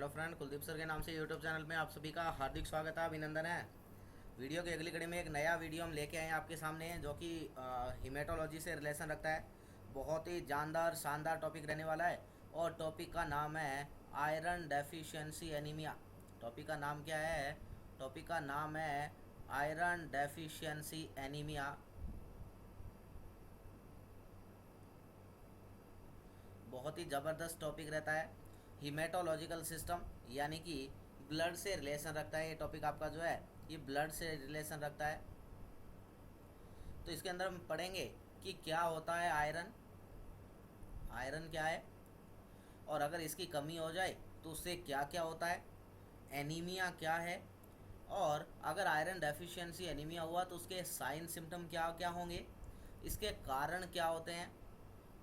Hello friend, Kuldeep sir के नाम से यूट्यूब चैनल में आप सभी का हार्दिक स्वागत है, अभिनंदन है। वीडियो की अगली कड़ी में एक नया वीडियो हम लेके आए हैं आपके सामने, जो कि हिमेटोलॉजी से रिलेशन रखता है। बहुत ही जानदार शानदार टॉपिक रहने वाला है। और टॉपिक का नाम है आयरन डेफिशिएंसी एनीमिया। टॉपिक का नाम क्या है? टॉपिक का नाम है आयरन डेफिशिएंसी एनीमिया। बहुत ही ज़बरदस्त टॉपिक रहता है। हीमेटोलॉजिकल सिस्टम यानी कि ब्लड से रिलेशन रखता है। ये टॉपिक आपका जो है ये ब्लड से रिलेशन रखता है। तो इसके अंदर हम पढ़ेंगे कि क्या होता है आयरन, आयरन क्या है, और अगर इसकी कमी हो जाए तो उससे क्या क्या होता है, एनीमिया क्या है, और अगर आयरन डेफिशिएंसी एनीमिया हुआ तो उसके साइन सिम्टम क्या क्या होंगे, इसके कारण क्या होते हैं,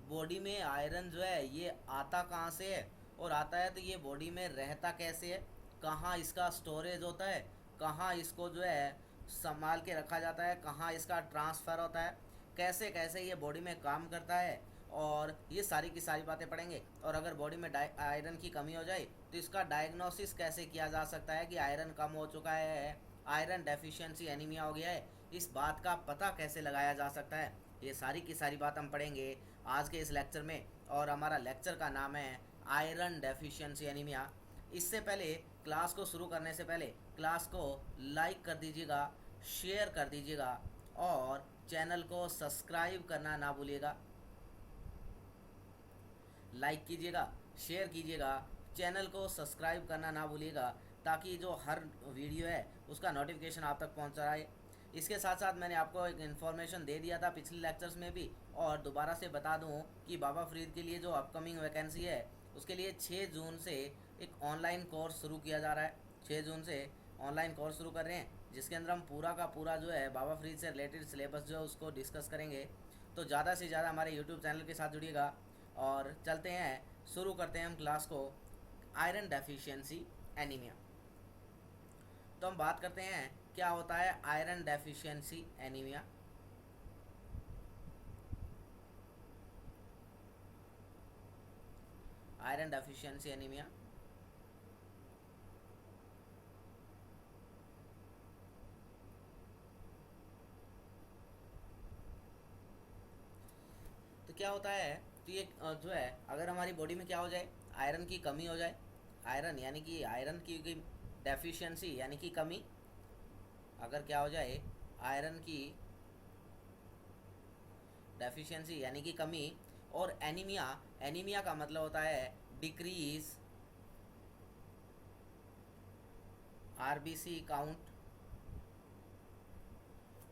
बॉडी में आयरन जो है ये आता कहाँ से है, और आता है तो ये बॉडी में रहता कैसे है, कहाँ इसका स्टोरेज होता है, कहाँ इसको जो है संभाल के रखा जाता है, कहाँ इसका ट्रांसफ़र होता है, कैसे कैसे ये बॉडी में काम करता है, और ये सारी की सारी बातें पढ़ेंगे। और अगर बॉडी में आयरन की कमी हो जाए तो इसका डायग्नोसिस कैसे किया जा सकता है कि आयरन कम हो चुका है, आयरन डेफिशिएंसी एनीमिया हो गया है, इस बात का पता कैसे लगाया जा सकता है। ये सारी की सारी बात हम पढ़ेंगे आज के इस लेक्चर में। और हमारा लेक्चर का नाम है आयरन डेफिशिएंसी एनीमिया। इससे पहले, क्लास को शुरू करने से पहले क्लास को लाइक कर दीजिएगा, शेयर कर दीजिएगा, और चैनल को सब्सक्राइब करना ना भूलिएगा। लाइक कीजिएगा, शेयर कीजिएगा, चैनल को सब्सक्राइब करना ना भूलिएगा, ताकि जो हर वीडियो है उसका नोटिफिकेशन आप तक पहुंच जाए। इसके साथ साथ मैंने आपको एक इन्फॉर्मेशन दे दिया था पिछले लेक्चर्स में भी, और दोबारा से बता दूं कि बाबा फरीद के लिए जो अपकमिंग वैकेंसी है उसके लिए 6 जून से एक ऑनलाइन कोर्स शुरू किया जा रहा है। 6 जून से ऑनलाइन कोर्स शुरू कर रहे हैं, जिसके अंदर हम पूरा का पूरा जो है बाबा फरीद से रिलेटेड सिलेबस जो है उसको डिस्कस करेंगे। तो ज़्यादा से ज़्यादा हमारे यूट्यूब चैनल के साथ जुड़िएगा। और चलते हैं, शुरू करते हैं हम क्लास को। Iron deficiency anaemia. तो हम बात करते हैं क्या होता है iron deficiency anaemia. Iron deficiency anaemia तो क्या होता है, तो ये जो है अगर हमारी बॉडी में क्या हो जाए, आयरन की कमी हो जाए, आयरन यानी कि आयरन की डेफिशिएंसी यानी कि कमी, अगर क्या हो जाए आयरन की डेफिशिएंसी यानी कि कमी, और एनीमिया, एनीमिया का मतलब होता है decrease RBC count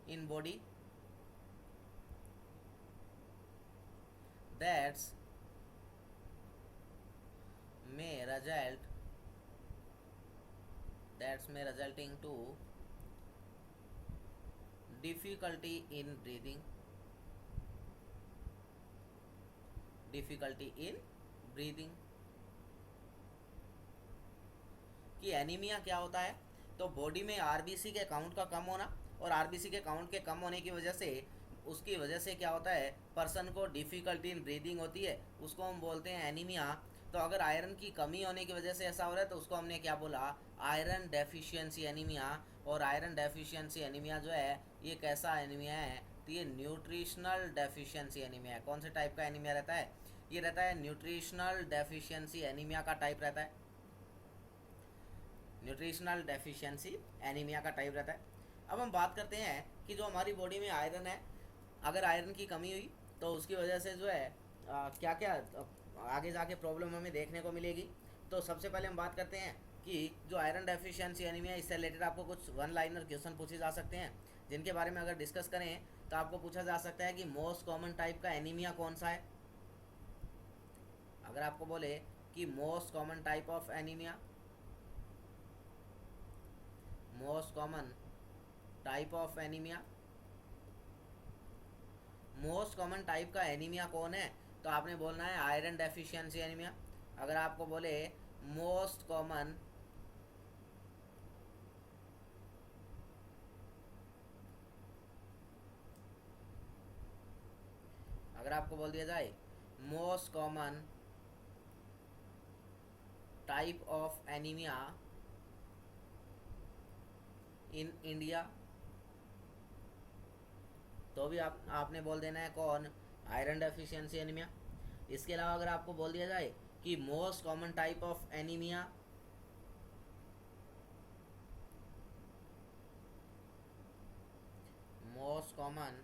in body, that's may result that's may resulting to difficulty in breathing, difficulty in breathing। कि एनीमिया क्या होता है, तो बॉडी में आरबीसी के काउंट का कम होना, और आरबीसी के काउंट के कम होने की वजह से, उसकी वजह से क्या होता है, पर्सन को डिफ़िकल्टी इन ब्रीदिंग होती है, उसको हम बोलते हैं एनीमिया। तो अगर आयरन की कमी होने की वजह से ऐसा हो रहा है तो उसको हमने क्या बोला, आयरन डेफिशिएंसी एनीमिया। और आयरन डेफिशिएंसी एनीमिया जो है ये कैसा एनीमिया है, तो ये न्यूट्रिशनल डेफिशिएंसी एनीमिया है। कौन से टाइप का एनीमिया रहता है, ये रहता है न्यूट्रिशनल डेफिशिएंसी एनीमिया का टाइप रहता है। न्यूट्रिशनल डेफिशिएंसी एनीमिया का टाइप रहता है। अब हम बात करते हैं कि जो हमारी बॉडी में आयरन है, अगर आयरन की कमी हुई तो उसकी वजह से जो है क्या क्या आगे जाके प्रॉब्लम हमें देखने को मिलेगी। तो सबसे पहले हम बात करते हैं कि जो आयरन डेफिशिएंसी एनीमिया, इससे रिलेटेड आपको कुछ वन लाइनर क्वेश्चन पूछे जा सकते हैं, जिनके बारे में अगर डिस्कस करें तो आपको पूछा जा सकता है कि मोस्ट कॉमन टाइप का एनीमिया कौन सा है। अगर आपको बोले कि most common type of anaemia, most common type of anaemia, most common type का एनीमिया कौन है, तो आपने बोलना है आयरन डेफिशिएंसी एनीमिया। अगर आपको बोले मोस्ट कॉमन अगर आपको बोल दिया जाए most common type of anaemia in India, तो भी आपने बोल देना है कौन, आयरन डेफिशिएंसी एनीमिया। इसके अलावा अगर आपको बोल दिया जाए कि most common type of anaemia, most common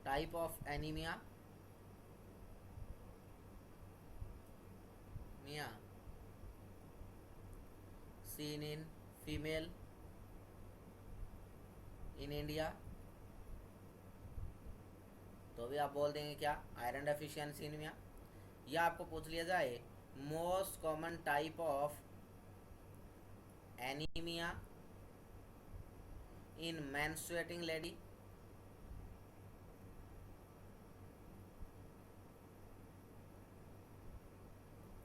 type of anaemia मिया seen in female in India, तो भी आप बोल देंगे क्या, आयरन डेफिशिएंसी एनीमिया। या आपको पूछ लिया जाए most common type of anaemia in menstruating lady,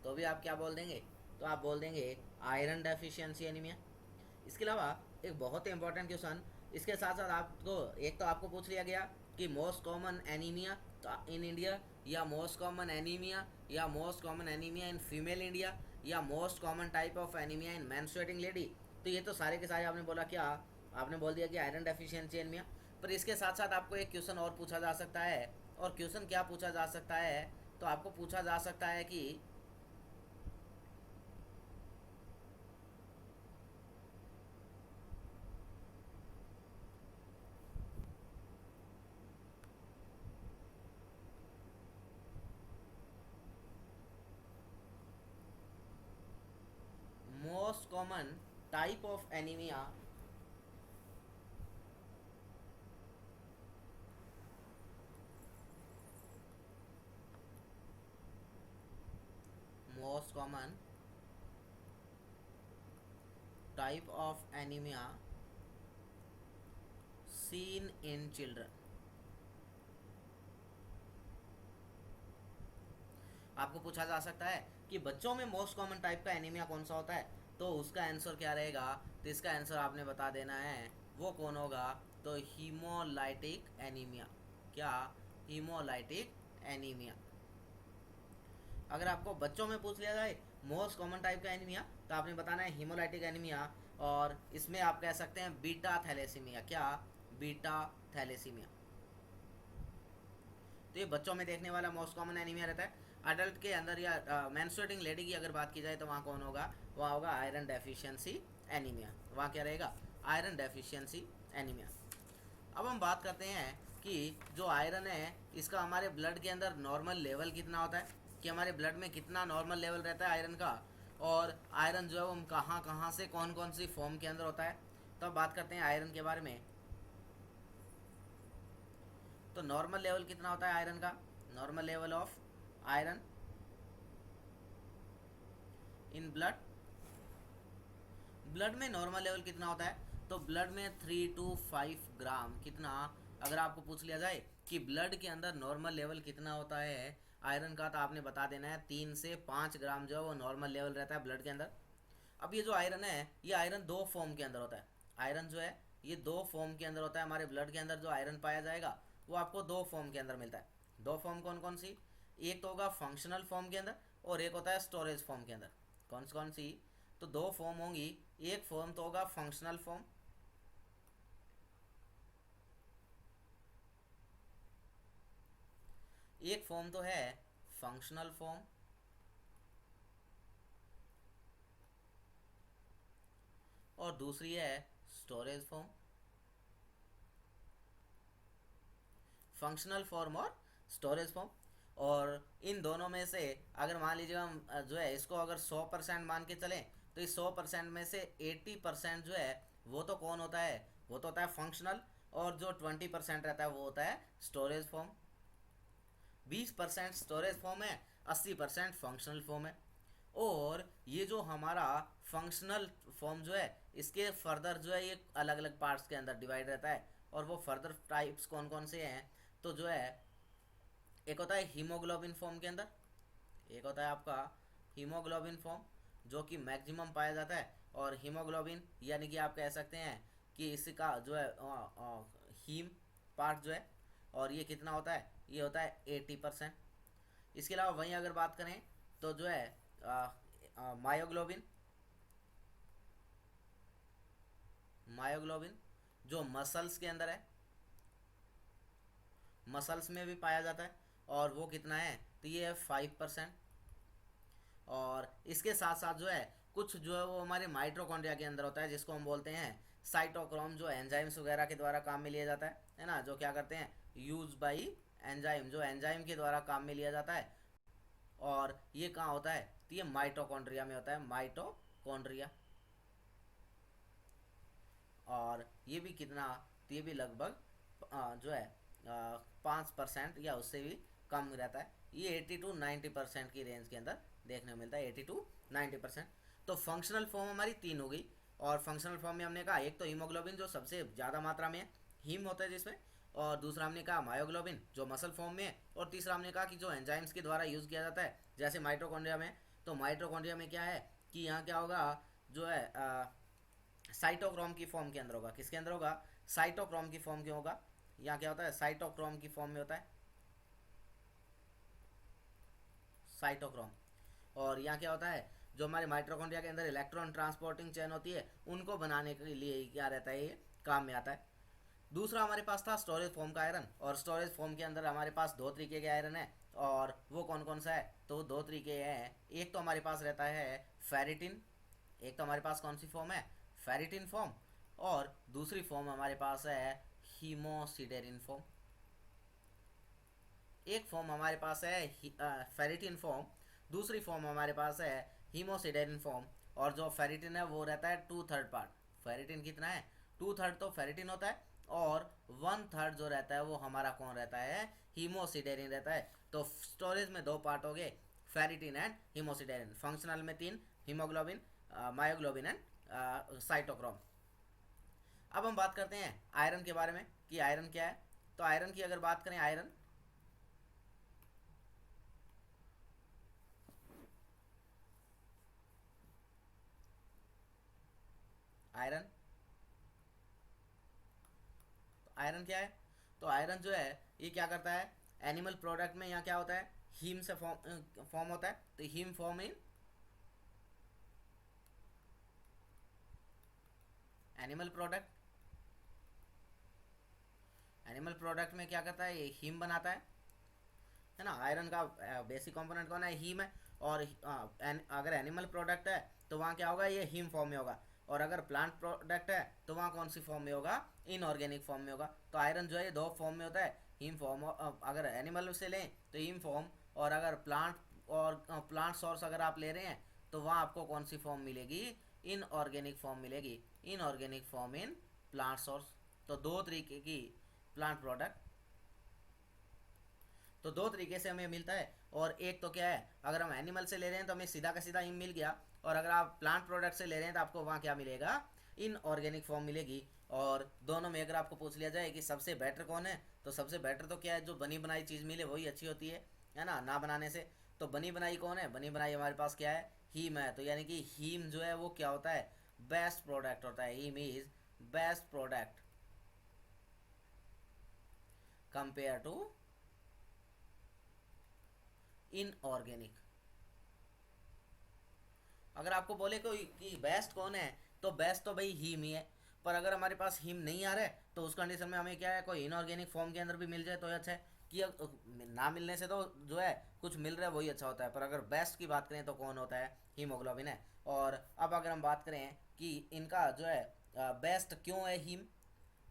तो भी आप क्या बोल देंगे, तो आप बोल देंगे आयरन डेफिशिएंसी एनीमिया। इसके अलावा एक बहुत ही इंपॉर्टेंट क्वेश्चन, इसके साथ साथ आपको एक तो आपको पूछ लिया गया कि most common anaemia in India, या मोस्ट कॉमन एनीमिया, या most common anaemia in female India, या most common type of anaemia in menstruating lady. तो ये तो सारे के सारे आपने बोला क्या, आपने बोल दिया कि आयरन डेफिशिएंसी एनीमिया। पर इसके साथ साथ आपको एक क्वेश्चन और पूछा जा सकता है, और क्वेश्चन क्या पूछा जा सकता है, तो आपको पूछा जा सकता है कि most common type of anaemia most common type of anemia seen in children। आपको पूछा जा सकता है कि बच्चों में मोस्ट कॉमन टाइप का एनीमिया कौन सा होता है, तो उसका आंसर क्या रहेगा, तो इसका आंसर आपने बता देना है वो कौन होगा, तो हीमोलाइटिक एनीमिया। क्या, हीमोलाइटिक एनीमिया। अगर आपको बच्चों में पूछ लिया जाए मोस्ट कॉमन टाइप का एनीमिया, तो आपने बताना है हीमोलाइटिक एनीमिया, और इसमें आप कह सकते हैं बीटा थैलेसीमिया। क्या, बीटा थैलेसीमिया। तो ये बच्चों में देखने वाला मोस्ट कॉमन एनीमिया रहता है। अडल्ट के अंदर या मेंस्ट्रुएटिंग लेडी की अगर बात की जाए तो वहाँ कौन होगा, वहाँ होगा आयरन डेफिशिएंसी एनीमिया। वहाँ क्या रहेगा, आयरन डेफिशिएंसी एनीमिया। अब हम बात करते हैं कि जो आयरन है इसका हमारे ब्लड के अंदर नॉर्मल लेवल कितना होता है, कि हमारे ब्लड में कितना नॉर्मल लेवल रहता है आयरन का, और आयरन जो है वो कहाँ कहाँ से कौन कौन सी फॉर्म के अंदर होता है। तो अब बात करते हैं आयरन के बारे में। तो नॉर्मल लेवल कितना होता है आयरन का, normal level of iron in blood, blood में नॉर्मल लेवल कितना होता है, तो ब्लड में 3 to 5 ग्राम। कितना, अगर आपको पूछ लिया जाए कि ब्लड के अंदर नॉर्मल लेवल कितना होता है आयरन का, तो आपने बता देना है 3 से 5 ग्राम जो है वो नॉर्मल लेवल रहता है ब्लड के अंदर। अब ये जो आयरन है, ये आयरन दो फॉर्म के अंदर होता है। आयरन जो है ये दो फॉर्म के अंदर होता है। हमारे ब्लड के अंदर जो आयरन पाया जाएगा वो आपको दो फॉर्म के अंदर मिलता है। दो फॉर्म कौन कौन सी, एक तो होगा फंक्शनल फॉर्म के अंदर, और एक होता है स्टोरेज फॉर्म के अंदर। कौन सी, तो दो फॉर्म होंगी। एक फॉर्म तो होगा फंक्शनल फॉर्म, एक फॉर्म तो है फंक्शनल फॉर्म, और दूसरी है स्टोरेज फॉर्म। फंक्शनल फॉर्म और स्टोरेज फॉर्म। और इन दोनों में से अगर मान लीजिए हम जो है इसको अगर 100% मान के चलें, तो इस 100% में से 80% जो है वो तो कौन होता है, वो तो होता है फंक्शनल, और जो 20% रहता है वो होता है स्टोरेज फॉर्म। 20% स्टोरेज फॉर्म है, 80% फंक्शनल फॉर्म है। और ये जो हमारा फंक्शनल फॉर्म जो है इसके फर्दर जो है ये अलग अलग पार्ट्स के अंदर डिवाइड रहता है, और वो फर्दर टाइप्स कौन कौन से हैं, तो जो है एक होता है हीमोग्लोबिन फॉर्म के अंदर, एक होता है आपका हीमोग्लोबिन फॉर्म जो कि मैक्सिमम पाया जाता है। और हीमोग्लोबिन यानी कि आप कह सकते हैं कि इसका जो है हीम पार्ट जो है, और ये कितना होता है, ये होता है 80%। इसके अलावा वहीं अगर बात करें तो जो है मायोग्लोबिन, मायोग्लोबिन जो मसल्स के अंदर है, मसल्स में भी पाया जाता है, और वो कितना है, तो ये है 5%। और इसके साथ साथ जो है कुछ जो है वो हमारे माइटोकॉन्ड्रिया के अंदर होता है, जिसको हम बोलते हैं साइटोक्रोम, जो एंजाइम्स वगैरह के द्वारा काम में लिया जाता है ना, जो क्या करते हैं, यूज बाई एंजाइम, जो एंजाइम के द्वारा काम में लिया जाता है। और ये कहाँ होता है, तो ये माइटोकॉन्ड्रिया में होता है, माइटोकॉन्ड्रिया। और ये भी कितना, तो ये भी लगभग जो है 5% या उससे भी कम रहता है। ये 80 to 90% की रेंज के अंदर देखने को मिलता है, 80 to 90%। तो फंक्शनल फॉर्म हमारी 3 हो गई। और फंक्शनल फॉर्म में हमने कहा एक तो हीमोग्लोबिन जो सबसे ज़्यादा मात्रा में है, हीम होता है जिसमें, और दूसरा हमने कहा मायोग्लोबिन जो मसल फॉर्म में है, और तीसरा हमने कहा कि जो एंजाइम्स के द्वारा यूज़ किया जाता है जैसे माइटोकॉन्ड्रिया में। तो माइटोकॉन्ड्रिया में क्या है कि यहाँ क्या होगा, जो है साइटोक्रोम की फॉर्म के अंदर होगा। किसके अंदर होगा, साइटोक्रोम की फॉर्म क्यों होगा, यहाँ क्या होता है, साइटोक्रोम की फॉर्म में होता है, साइटोक्रोम। और यहाँ क्या होता है, जो हमारे माइटोकॉन्ड्रिया के अंदर इलेक्ट्रॉन ट्रांसपोर्टिंग चेन होती है, उनको बनाने के लिए क्या रहता है, ये काम में आता है। दूसरा हमारे पास था स्टोरेज फॉर्म का आयरन, और स्टोरेज फॉर्म के अंदर हमारे पास 2 तरीके के आयरन है, और वो कौन कौन सा है, तो 2 तरीके हैं। एक तो हमारे पास रहता है फेरिटिन, एक तो हमारे पास कौन सी फॉर्म है, फेरिटिन फॉर्म, और दूसरी फॉर्म हमारे पास है हीमोसिडेरिन फॉर्म। एक फॉर्म हमारे पास है फेरिटिन फॉर्म, दूसरी फॉर्म हमारे पास है हीमोसिडेरिन फॉर्म। और जो फेरिटिन है वो रहता है 2/3 पार्ट, फेरिटिन कितना है, 2/3 तो फेरिटिन होता है, और 1/3 जो रहता है वो हमारा कौन रहता है, हीमोसिडेरिन रहता है। तो स्टोरेज में 2 पार्ट हो गए, फेरिटिन एंड हीमोसिडेरिन। फंक्शनल में 3, हीमोग्लोबिन, मायोग्लोबिन एंड साइटोक्रोम। अब हम बात करते हैं आयरन के बारे में कि आयरन क्या है। तो आयरन की अगर बात करें, आयरन आयरन आयरन क्या है, तो आयरन जो है ये क्या करता है, एनिमल प्रोडक्ट में यहाँ क्या होता है, हीम से फॉर्म होता है। तो haem form in animal product, animal product में क्या करता है, ये हीम बनाता है ना। आयरन का बेसिक कंपोनेंट कौन है, हीम है। और अगर एनिमल प्रोडक्ट है तो वहाँ क्या होगा, ये हीम फॉर्म में होगा। और अगर प्लांट प्रोडक्ट है तो वहाँ कौन सी फॉर्म में होगा, इनऑर्गेनिक फॉर्म में होगा। तो आयरन जो है 2 फॉर्म में होता है, हीम फॉर्म, अगर एनिमल से लें तो हीम फॉर्म, और अगर प्लांट सोर्स अगर आप ले रहे हैं तो वहाँ आपको कौन सी फॉर्म मिलेगी, इनऑर्गेनिक फॉर्म मिलेगी, inorganic form in plant source. तो 2 तरीके की प्लांट प्रोडक्ट, तो 2 तरीके से हमें मिलता है। और एक तो क्या है, अगर हम एनिमल से ले रहे हैं तो हमें सीधा का सीधा हिम मिल गया, और अगर आप प्लांट प्रोडक्ट से ले रहे हैं तो आपको वहाँ क्या मिलेगा, इनऑर्गेनिक फॉर्म मिलेगी। और दोनों में अगर आपको पूछ लिया जाए कि सबसे बेटर कौन है, तो सबसे बेटर तो क्या है, जो बनी बनाई चीज़ मिले वही अच्छी होती है ना बनाने से। तो बनी बनाई कौन है, बनी बनाई हमारे पास क्या है, हीम है। तो यानी कि हीम जो है वो क्या होता है, बेस्ट प्रोडक्ट होता है, haem is best product compare to inorganic. अगर आपको बोले कोई कि बेस्ट कौन है, तो बेस्ट तो भाई हीम ही है। पर अगर हमारे पास हीम नहीं आ रहा है तो उस कंडीशन में हमें क्या है, कोई इनऑर्गेनिक फॉर्म के अंदर भी मिल जाए तो अच्छा है, कि ना मिलने से तो जो है कुछ मिल रहा है वही अच्छा होता है। पर अगर बेस्ट की बात करें तो कौन होता है, हीमोग्लोबिन है। और अब अगर हम बात करें कि इनका जो है बेस्ट क्यों है हीम,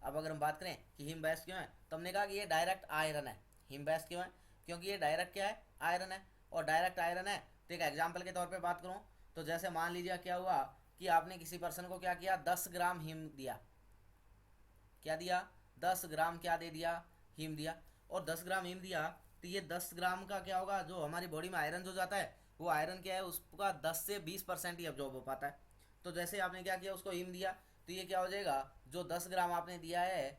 अब अगर हम बात करें कि हिम बेस्ट क्यों है, तो हमने कहा कि ये डायरेक्ट आयरन है। हिम बेस्ट क्यों है, क्योंकि ये डायरेक्ट क्या है, आयरन है। और डायरेक्ट आयरन है तो एक एग्जाम्पल के तौर पे बात करूँ तो जैसे मान लीजिए क्या हुआ कि आपने किसी पर्सन को क्या किया, 10 ग्राम हिम दिया, क्या दिया, 10 ग्राम क्या दे दिया, हिम दिया। और 10 ग्राम हिम दिया तो ये 10 ग्राम का क्या होगा, जो हमारी बॉडी में आयरन जो जाता है वो आयरन क्या है, उसका 10 से 20% ही अब्जॉर्ब हो पाता है। तो जैसे आपने क्या किया, उसको हिम दिया, तो ये क्या हो जाएगा, जो 10 ग्राम आपने दिया है,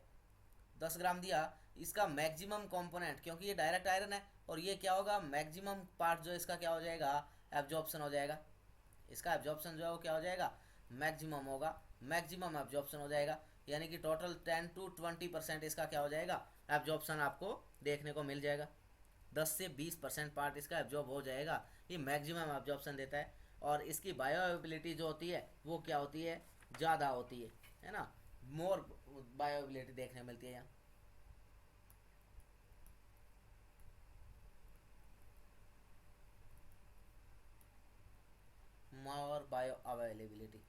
10 ग्राम दिया, इसका मैक्सिमम कंपोनेंट, क्योंकि ये डायरेक्ट आयरन है, और ये क्या होगा, मैक्सिमम पार्ट जो इसका क्या हो जाएगा, एब्जॉर्प्शन हो जाएगा। इसका एब्जॉर्प्शन जो है वो क्या हो जाएगा, मैक्सिमम होगा, मैक्सिमम एब्जॉर्प्शन हो जाएगा। यानी कि टोटल 10 to 20% इसका क्या हो जाएगा, एब्जॉर्प्शन आपको देखने को मिल जाएगा। 10 से 20% पार्ट इसका एब्जॉर्ब हो जाएगा, ये मैक्सिमम एब्जॉर्प्शन देता है। और इसकी बायोएबिलिटी जो होती है वो क्या होती है, ज़्यादा होती है ना, मोर बायोएबिलिटी देखने मिलती है यहाँ। मोर बायो अवेलेबिलिटी,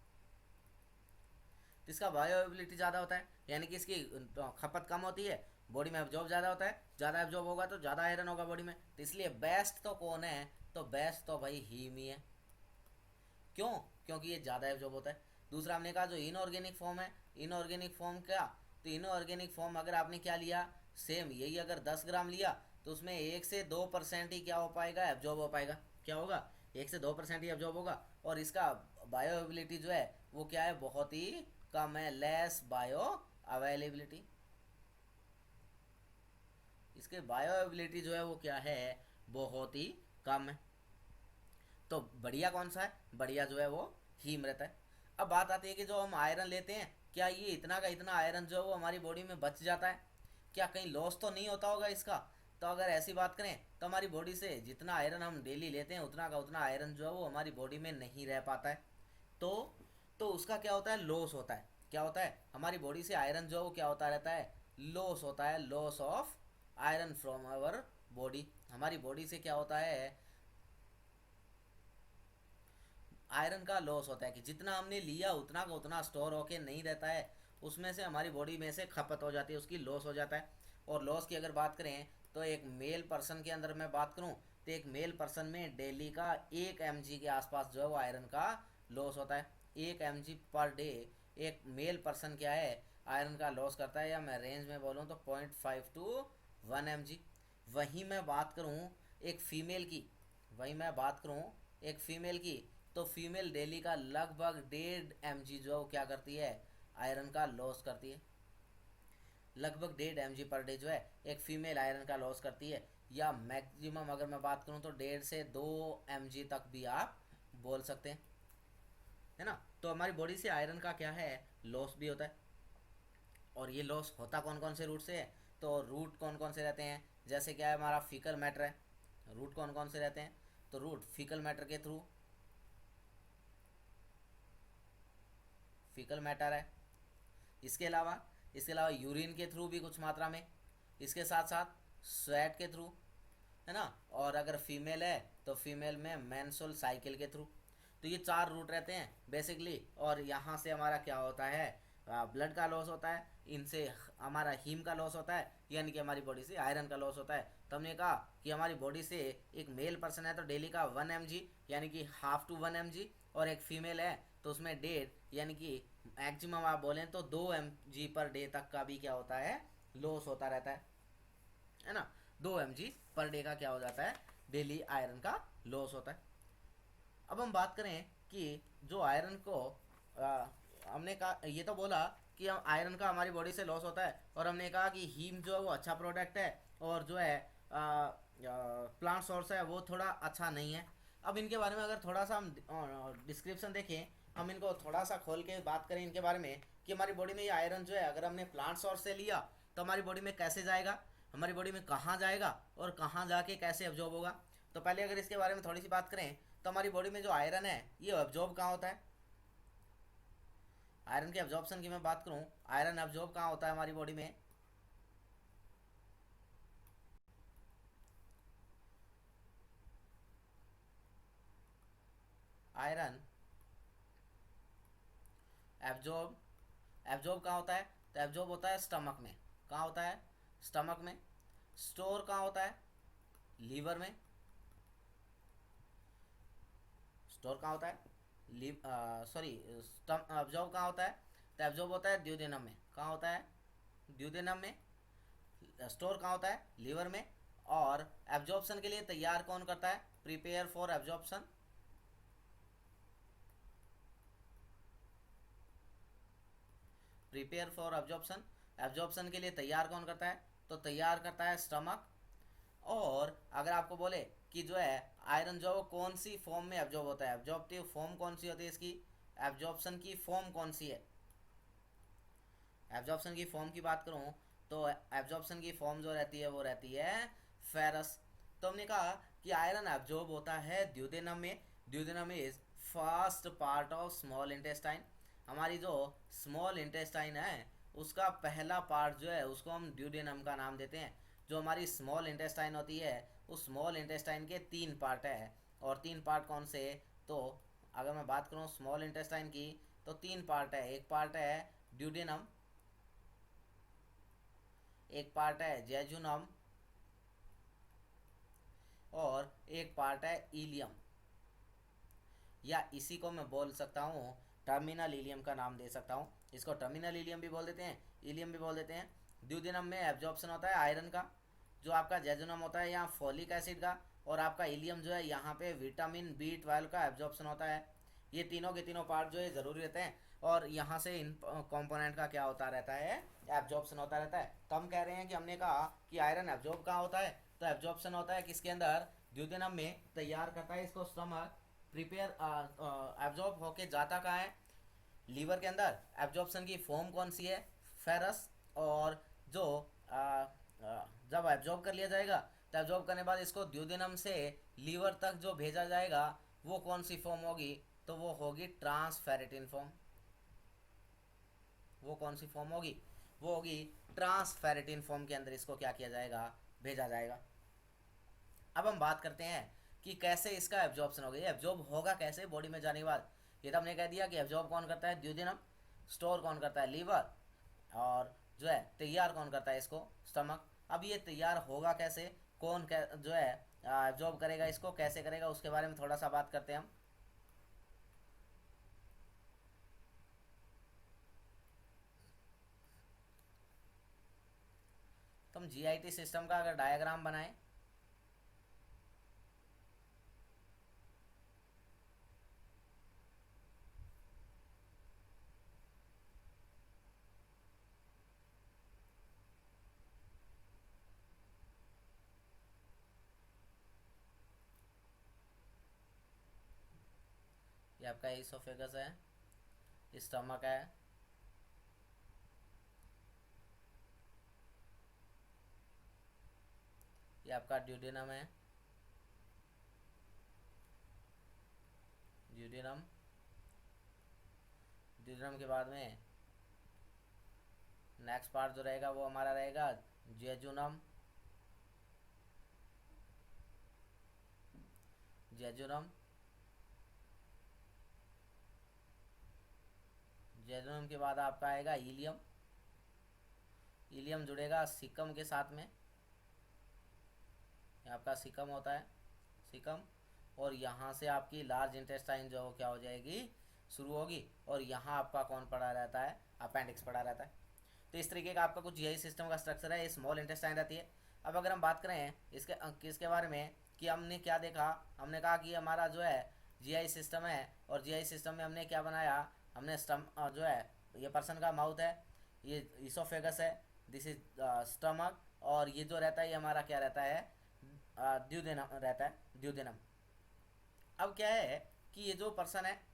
इसका बायोएबिलिटी ज़्यादा होता है, यानी कि इसकी खपत कम होती है, बॉडी में एब्जॉर्ब ज़्यादा होता है, ज़्यादा एब्जॉर्ब होगा तो ज़्यादा आयरन होगा बॉडी में, तो इसलिए बेस्ट तो कौन है, तो बेस्ट तो भाई हीम ही है। क्यों, क्योंकि ये ज़्यादा एब्जॉर्ब होता है। दूसरा हमने कहा जो इनऑर्गेनिक फॉर्म है, इनऑर्गेनिक फॉर्म क्या, तो इनऑर्गेनिक फॉर्म अगर आपने क्या लिया, सेम यही अगर 10 ग्राम लिया तो उसमें 1 से 2% ही क्या हो पाएगा, एब्जॉर्ब हो पाएगा। क्या होगा, 1 से 2% ही एब्जॉर्ब होगा। और इसका बायोएबिलिटी जो है वो क्या है, बहुत ही कम है, लेस बायो अवेलेबिलिटी। इसके बायोएबिलिटी जो है वो क्या है, बहुत ही कम है। तो बढ़िया कौन सा है, बढ़िया जो है वो हीम रहता है। अब बात आती है कि जो हम आयरन लेते हैं, क्या ये इतना का इतना आयरन जो है वो हमारी बॉडी में बच जाता है, क्या कहीं लॉस तो नहीं होता होगा इसका। तो अगर ऐसी बात करें तो हमारी बॉडी से जितना आयरन हम डेली लेते हैं उतना का उतना आयरन जो है वो हमारी बॉडी में नहीं रह पाता है। तो तो उसका क्या होता है, लॉस होता है। क्या होता है, हमारी बॉडी से आयरन जो है वो क्या होता रहता है, लॉस होता है, loss of iron from our body. हमारी बॉडी से क्या होता है, आयरन का लॉस होता है कि जितना हमने लिया उतना का उतना स्टोर होके नहीं रहता है, उसमें से हमारी बॉडी में से खपत हो जाती है, उसकी लॉस हो जाता है। और लॉस की अगर बात करें तो एक मेल पर्सन के अंदर मैं बात करूं तो एक मेल पर्सन में डेली का 1 mg के आसपास जो है वो आयरन का लॉस होता है। 1 mg पर डे एक मेल पर्सन क्या है, आयरन का लॉस करता है, या मैं रेंज में बोलूँ तो 0.5 to 1 mg। वहीं मैं बात करूँ एक फीमेल की, वहीं मैं बात करूँ एक फीमेल की, तो फीमेल डेली का लगभग 1.5 mg जो क्या करती है, आयरन का लॉस करती है। लगभग 1.5 mg पर डे जो है एक फीमेल आयरन का लॉस करती है, या मैक्सिमम अगर मैं बात करूं तो 1.5 से 2 mg तक भी आप बोल सकते हैं, है ना। तो हमारी बॉडी से आयरन का क्या है, लॉस भी होता है। और ये लॉस होता कौन कौन से रूट से है, तो रूट कौन कौन से रहते हैं, जैसे क्या है हमारा फीकल मैटर है। रूट कौन कौन से रहते हैं, तो रूट फीकल मैटर के थ्रू, फीकल मैटर है। इसके अलावा यूरिन के थ्रू भी कुछ मात्रा में, इसके साथ साथ स्वेट के थ्रू, है ना। और अगर फीमेल है तो फीमेल में मेंस्ट्रुअल साइकिल के थ्रू। तो ये 4 रूट रहते हैं बेसिकली। और यहाँ से हमारा क्या होता है, ब्लड का लॉस होता है, इनसे हमारा हीम का लॉस होता है, यानी कि हमारी बॉडी से आयरन का लॉस होता है। तो हमने कहा कि हमारी बॉडी से एक मेल पर्सन है तो डेली का 1 mg यानी कि हाफ टू 1 mg, और एक फीमेल है तो उसमें 1.5 यानी कि मैक्सिमम आप बोलें तो 2 mg पर डे तक का भी क्या होता है, लॉस होता रहता है ना। 2 mg पर डे का क्या हो जाता है, डेली आयरन का लॉस होता है। अब हम बात करें कि जो आयरन को हमने कहा, ये तो बोला कि हम आयरन का हमारी बॉडी से लॉस होता है, और हमने कहा कि हीम जो है वो अच्छा प्रोडक्ट है, और जो है प्लांट सोर्स है वो थोड़ा अच्छा नहीं है। अब इनके बारे में अगर थोड़ा सा हम डिस्क्रिप्शन देखें, हम इनको थोड़ा सा खोल के बात करें इनके बारे में कि हमारी बॉडी में ये आयरन जो है अगर हमने प्लांट सोर्स से लिया तो हमारी बॉडी में कैसे जाएगा, हमारी बॉडी में कहाँ जाएगा, और कहाँ जाके कैसे एब्जॉर्ब होगा। तो पहले अगर इसके बारे में थोड़ी सी बात करें तो हमारी बॉडी में जो आयरन है ये एब्जॉर्ब कहाँ होता है। आयरन के एब्जॉर्प्शन की मैं बात करूं, आयरन एब्जॉर्ब कहाँ होता है हमारी बॉडी में, आयरन एब्जॉर्ब एब्जॉर्ब कहाँ होता है, तो एब्जॉर्ब होता है स्टमक में। कहाँ होता है, स्टमक में। स्टोर कहाँ होता है, लीवर में। स्टोर कहाँ होता है, सॉरी, एब्जॉर्ब कहाँ होता है, तो एब्जॉर्ब होता है ड्यूडेनम में। कहाँ होता है, ड्यूडेनम में। स्टोर कहाँ होता है, लीवर में। और एब्जॉर्प्शन के लिए तैयार कौन करता है, prepare for absorption, prepare for absorption, absorption के लिए तैयार कौन करता है, तो तैयार करता है स्टमक। और अगर आपको बोले कि जो है आयरन जो है वो कौन सी फॉर्म में एब्जॉर्ब होता है, एब्जॉर्प्टिव फॉर्म कौन सी होती है इसकी, एब्जॉर्प्शन की फॉर्म कौन सी है, एब्जॉर्प्शन की फॉर्म की बात करूं तो एब्जॉर्प्शन की फॉर्म जो रहती है वो रहती है फेरस। तो हमने कहा कि आयरन एब्जॉर्ब होता है ड्यूडेनम में। Duodenum is first part of small intestine. हमारी जो स्मॉल इंटेस्टाइन है उसका पहला पार्ट जो है उसको हम ड्यूडेनम का नाम देते हैं। जो हमारी स्मॉल इंटेस्टाइन होती है उस स्मॉल इंटेस्टाइन के 3 पार्ट है। और 3 पार्ट कौन से? तो अगर मैं बात करूँ स्मॉल इंटेस्टाइन की तो 3 पार्ट है। एक पार्ट है ड्यूडेनम, एक पार्ट है जेजुनम, और एक पार्ट है इलियम, या इसी को मैं बोल सकता हूँ टर्मिनल इलियम का नाम दे सकता हूँ। इसको टर्मिनल इलियम भी बोल देते हैं, इलियम भी बोल देते हैं। ड्यूडेनम में एब्जॉर्प्शन होता है आयरन का, जो आपका जेजुनम होता है यहाँ फोलिक एसिड का, और आपका इलियम जो है यहाँ पे विटामिन B12 का एब्जॉर्प्शन होता है। ये तीनों के तीनों पार्ट जो है ज़रूरी रहते हैं, और यहाँ से इन कंपोनेंट का क्या होता रहता है? एब्जॉर्प्शन होता रहता है। तो हम कह रहे हैं कि हमने कहा कि आयरन एब्जॉर्ब कहाँ होता है, तो एब्जॉर्प्शन होता है किसके अंदर? ड्यूडेनम में। तैयार करता है इसको स्टमक, प्रिपेयर एब्जॉर्ब होके जाता कहाँ है? लीवर के अंदर। एब्जॉर्प्शन की फॉर्म कौन सी है? फेरस। और जो जब एब्जॉर्ब कर लिया जाएगा तो एब्जॉर्ब करने के बाद इसको ड्यूडेनम से लीवर तक जो भेजा जाएगा वो कौन सी फॉर्म होगी? तो वो होगी ट्रांसफेरेटिन फॉर्म। वो कौन सी फॉर्म होगी? वो होगी ट्रांसफेरेटिन फॉर्म के अंदर इसको क्या किया जाएगा? भेजा जाएगा। अब हम बात करते हैं कि कैसे इसका एब्जॉर्प्शन होगा। ये एब्जॉर्ब होगा कैसे बॉडी में जाने के बाद? ये तो हमने कह दिया कि एब्जॉर्ब कौन करता है? ड्यूडेनम। स्टोर कौन करता है? लीवर। और जो है तैयार कौन करता है इसको? स्टमक। अब ये तैयार होगा कैसे, कौन जो है एब्जॉर्ब करेगा इसको, कैसे करेगा, उसके बारे में थोड़ा सा बात करते हैं हम। तो हम GIT सिस्टम का अगर डायग्राम बनाएं, ये आपका इसोफेगस है, स्टमक है, ये आपका ड्यूडेनम है, ड्यूडेनम। ड्यूडेनम के बाद में नेक्स्ट पार्ट जो रहेगा वो हमारा रहेगा जेजुनम, जेजुनम। जेजुनम के बाद आपका आएगा इलियम। इलियम जुड़ेगा सिकम के साथ में, ये आपका सिकम होता है, सिकम। और यहाँ से आपकी लार्ज इंटेस्टाइन जो क्या हो जाएगी? शुरू होगी। और यहाँ आपका कौन पड़ा रहता है? अपेंडिक्स पड़ा रहता है। तो इस तरीके का आपका कुछ GI सिस्टम का स्ट्रक्चर है। स्मॉल इंटेस्टाइन रहती है। अब अगर हम बात करें इसके किसके बारे में, कि हमने क्या देखा? हमने कहा कि हमारा जो है GI सिस्टम है, और GI सिस्टम में हमने क्या बनाया? हमने जो है ये पर्सन का माउथ है, ये इसोफेगस है, दिस इज स्टमक, और ये जो रहता है ये हमारा क्या रहता है? ड्यूडेनम रहता है, ड्यूडेनम। अब क्या है कि ये जो पर्सन है,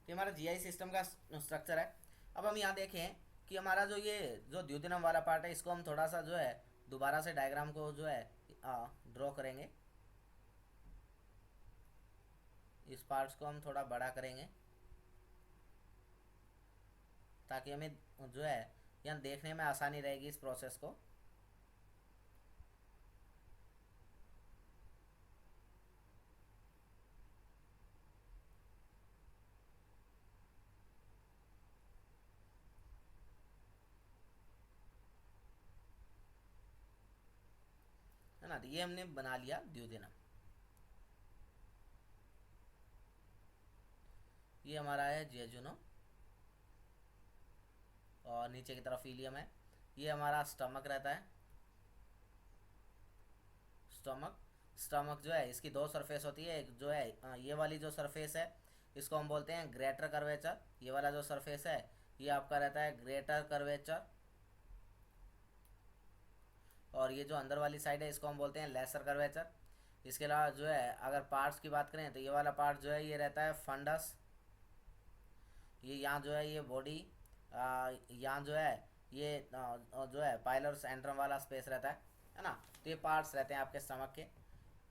ये हमारा GI सिस्टम का स्ट्रक्चर है। अब हम यहाँ देखें कि हमारा जो ये जो ड्यूडेनम वाला पार्ट है इसको हम थोड़ा सा जो है दोबारा से डायग्राम को जो है ड्रॉ करेंगे। इस पार्ट्स को हम थोड़ा बड़ा करेंगे ताकि हमें जो है यहाँ देखने में आसानी रहेगी इस प्रोसेस को। है ना? तो ये हमने बना लिया ड्यूडेनम। ये हमारा है जेजुनम, और नीचे की तरफ इलियम है। ये हमारा स्टमक रहता है। स्टमक जो है इसकी दो सरफेस होती है। एक जो है ये वाली जो सरफेस है इसको हम बोलते हैं ग्रेटर कर्वेचर। ये वाला जो सरफेस है ये आपका रहता है ग्रेटर कर्वेचर। और ये जो अंदर वाली साइड है इसको हम बोलते हैं लेसर कर्वेचर। इसके अलावा जो है अगर पार्ट्स की बात करें तो ये वाला पार्ट जो है ये रहता है फंडस। ये यहाँ जो है ये बॉडी, यहाँ जो है ये जो है पाइलर एंट्रम वाला स्पेस रहता है ना। तो ये पार्ट्स रहते हैं आपके स्टमक के।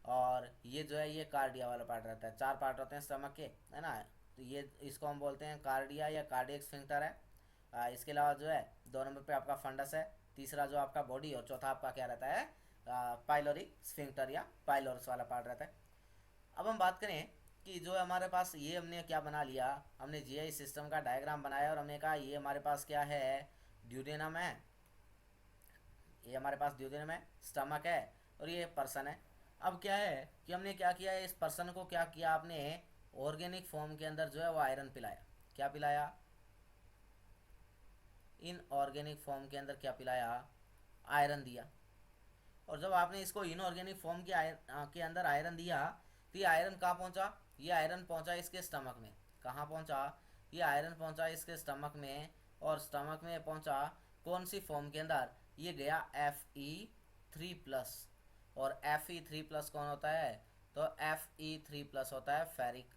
और ये जो है ये कार्डिया वाला पार्ट रहता है। चार पार्ट होते हैं स्टमक के, है ना। तो ये इसको हम बोलते हैं कार्डिया या कार्डियक स्फिंक्टर है। इसके अलावा जो है 2 नंबर पे आपका फंडस है, तीसरा जो आपका बॉडी, और चौथा आपका क्या रहता है पाइलोरी स्फिंक्टर या पाइलोरस वाला पार्ट रहता है। अब हम बात करें कि जो हमारे पास ये हमने क्या बना लिया, हमने जीआई सिस्टम का डायग्राम बनाया और हमने कहा ये हमारे पास क्या है, ड्यूडेनम है। ये हमारे पास ड्यूडेनम है, स्टमक है और ये पर्सन है। अब क्या है कि हमने क्या किया, इस पर्सन को क्या किया आपने ऑर्गेनिक फॉर्म के अंदर जो है वो आयरन पिलाया। क्या पिलाया, इन ऑर्गेनिक फॉर्म के अंदर क्या पिलाया, आयरन दिया। और जब आपने इसको इनऑर्गेनिक फॉर्म के अंदर आयरन दिया तो ये आयरन कहाँ पहुंचा, ये आयरन पहुंचा इसके स्टमक में। कहाँ पहुंचा, ये आयरन पहुंचा इसके स्टमक में। और स्टमक में पहुंचा कौन सी फॉर्म के अंदर, ये गया Fe3+। और Fe3+ कौन होता है, तो Fe3+ होता है फेरिक।